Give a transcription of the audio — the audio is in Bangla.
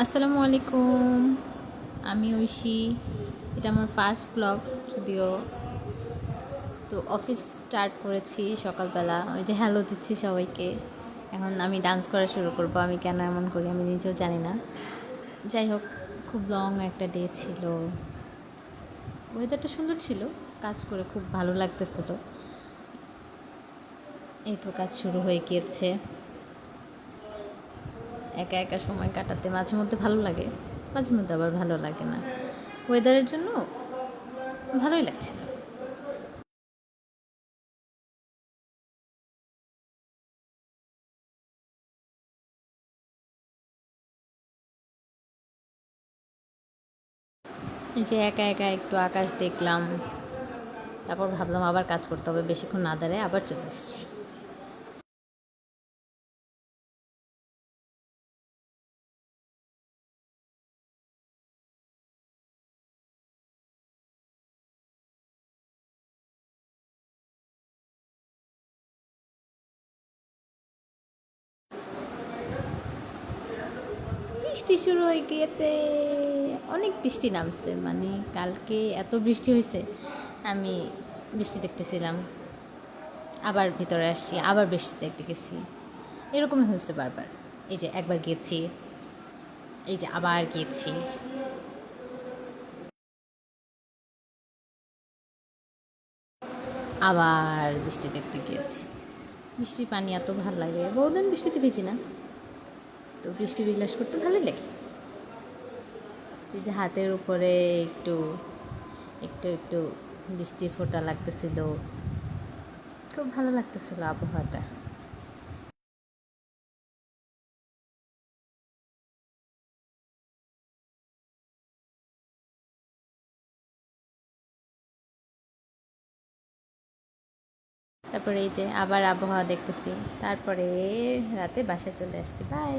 আসসালামু আলাইকুম। আমি ঐশী। এটা আমার ফার্স্ট ব্লগ যদিও। তো অফিস স্টার্ট করেছি সকালবেলা, ওই যে হ্যালো দিচ্ছি সবাইকে। এখন আমি ডান্স করা শুরু করব। আমি কেন এমন করি আমি নিজেও জানি না। যাই হোক, খুব লং একটা ডে ছিল। ওয়েদারটা সুন্দর ছিল, কাজ করে খুব ভালো লাগতেছিল। এই তো কাজ শুরু হয়ে গিয়েছে। একা একা সময় কাটাতে মাঝে মধ্যে ভালো লাগে, মাঝে মধ্যে আবার ভালো লাগে না। ওয়েদারের জন্য ভালোই লাগছিল। এই যে একা একা একটু আকাশ দেখলাম, তারপর ভাবলাম আবার কাজ করতে হবে, বেশিক্ষণ না দাঁড়ায় আবার চলে এসেছি। বৃষ্টি শুরু হয়ে গিয়েছে, অনেক বৃষ্টি নামছে, মানে কালকে এত বৃষ্টি হয়েছে। আমি বৃষ্টি দেখতেছিলাম, আবার ভিতরে আসছি, আবার বৃষ্টি দেখতে গেছি। এরকমই হয়েছে বারবার। এই যে একবার গিয়েছি, এই যে আবার গিয়েছি। আবার বৃষ্টি দেখতে গিয়েছি। বৃষ্টির পানি এত ভালো লাগে, বহুদিন বৃষ্টিতে ভিজি না, তো বৃষ্টি বিলাস করতে ভালোই লাগে। তুই যে হাতের উপরে একটু একটু একটু বৃষ্টির ফোঁটা লাগতেছিল, খুব ভালো লাগতেছিল আবহাওয়াটা। তারপরে এই যে আবার আবহাওয়া দেখতেছি, তারপরে রাতে বাসায় চলে আসছি। বাই।